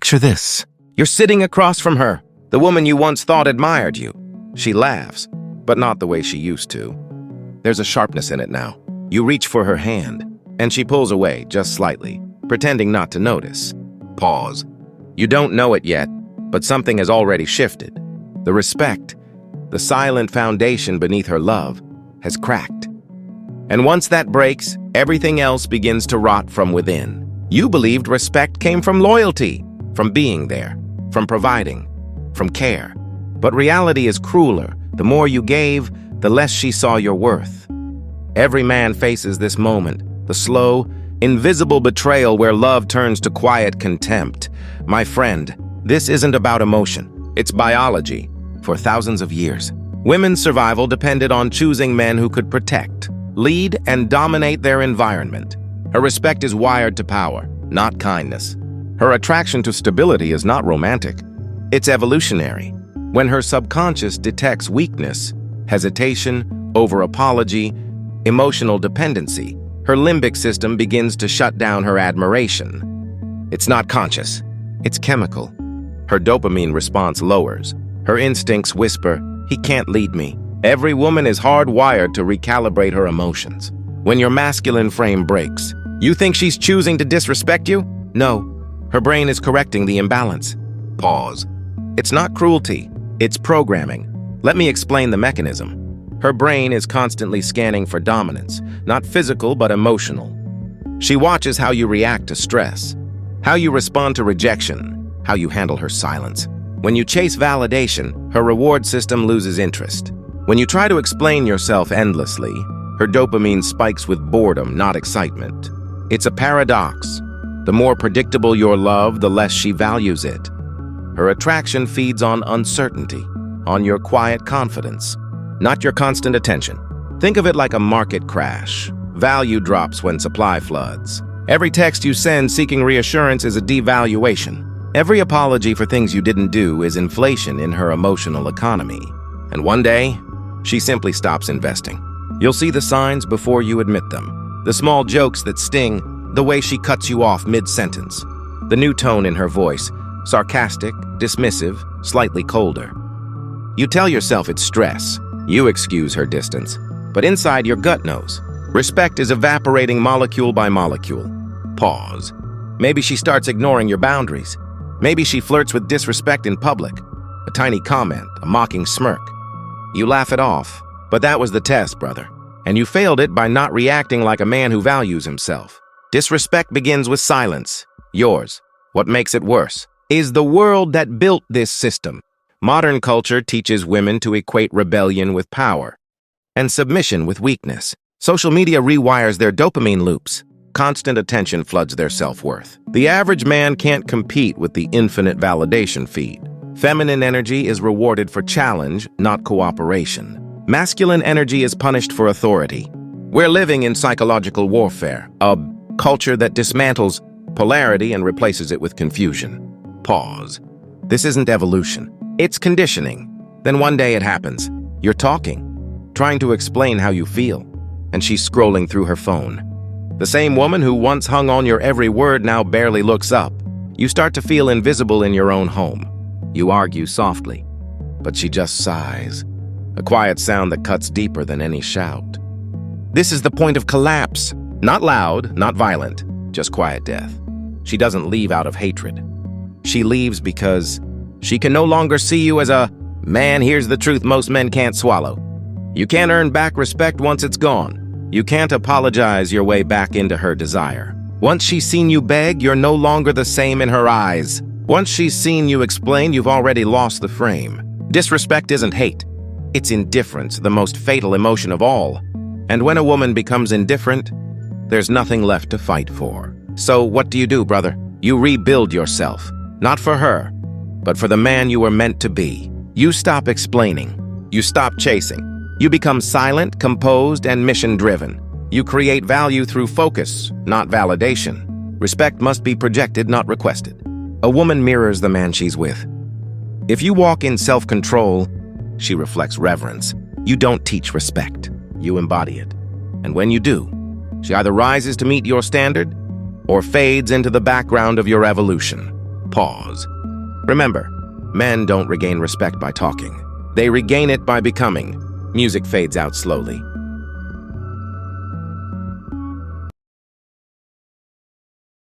Picture this. You're sitting across from her, the woman you once thought admired you. She laughs, but not the way she used to. There's a sharpness in it now. You reach for her hand, and she pulls away just slightly, pretending not to notice. Pause. You don't know it yet, but something has already shifted. The respect, the silent foundation beneath her love, has cracked. And once that breaks, everything else begins to rot from within. You believed respect came from loyalty, from being there, from providing, from care. But reality is crueler. The more you gave, the less she saw your worth. Every man faces this moment, the slow, invisible betrayal where love turns to quiet contempt. My friend, this isn't about emotion. It's biology. For thousands of years, women's survival depended on choosing men who could protect, lead, and dominate their environment. Her respect is wired to power, not kindness. Her attraction to stability is not romantic. It's evolutionary. When her subconscious detects weakness, hesitation, over-apology, emotional dependency, her limbic system begins to shut down her admiration. It's not conscious. It's chemical. Her dopamine response lowers. Her instincts whisper, "He can't lead me." Every woman is hardwired to recalibrate her emotions. When your masculine frame breaks, you think she's choosing to disrespect you? No. Her brain is correcting the imbalance. Pause. It's not cruelty. It's programming. Let me explain the mechanism. Her brain is constantly scanning for dominance, not physical but emotional. She watches how you react to stress, how you respond to rejection, how you handle her silence. When you chase validation, her reward system loses interest. When you try to explain yourself endlessly, her dopamine spikes with boredom, not excitement. It's a paradox. The more predictable your love, the less she values it. Her attraction feeds on uncertainty, on your quiet confidence, not your constant attention. Think of it like a market crash. Value drops when supply floods. Every text you send seeking reassurance is a devaluation. Every apology for things you didn't do is inflation in her emotional economy. And one day, she simply stops investing. You'll see the signs before you admit them. The small jokes that sting, the way she cuts you off mid-sentence. The new tone in her voice, sarcastic, dismissive, slightly colder. You tell yourself it's stress. You excuse her distance. But inside your gut knows. Respect is evaporating molecule by molecule. Pause. Maybe she starts ignoring your boundaries. Maybe she flirts with disrespect in public. A tiny comment, a mocking smirk. You laugh it off, but that was the test, brother. And you failed it by not reacting like a man who values himself. Disrespect begins with silence. Yours. What makes it worse is the world that built this system. Modern culture teaches women to equate rebellion with power and submission with weakness. Social media rewires their dopamine loops. Constant attention floods their self-worth. The average man can't compete with the infinite validation feed. Feminine energy is rewarded for challenge, not cooperation. Masculine energy is punished for authority. We're living in psychological warfare, a culture that dismantles polarity and replaces it with confusion. Pause. This isn't evolution. It's conditioning. Then one day it happens. You're talking, trying to explain how you feel, and she's scrolling through her phone. The same woman who once hung on your every word now barely looks up. You start to feel invisible in your own home. You argue softly, but she just sighs, a quiet sound that cuts deeper than any shout. This is the point of collapse. Not loud, not violent, just quiet death. She doesn't leave out of hatred. She leaves because she can no longer see you as a man. Here's the truth most men can't swallow. You can't earn back respect once it's gone. You can't apologize your way back into her desire. Once she's seen you beg, you're no longer the same in her eyes. Once she's seen you explain, you've already lost the frame. Disrespect isn't hate. It's indifference, the most fatal emotion of all. And when a woman becomes indifferent, there's nothing left to fight for. So what do, brother? You rebuild yourself. Not for her, but for the man you were meant to be. You stop explaining. You stop chasing. You become silent, composed, and mission-driven. You create value through focus, not validation. Respect must be projected, not requested. A woman mirrors the man she's with. If you walk in self-control, she reflects reverence. You don't teach respect. You embody it. And when you do, she either rises to meet your standard or fades into the background of your evolution. Pause. Remember, men don't regain respect by talking. They regain it by becoming. Music fades out slowly.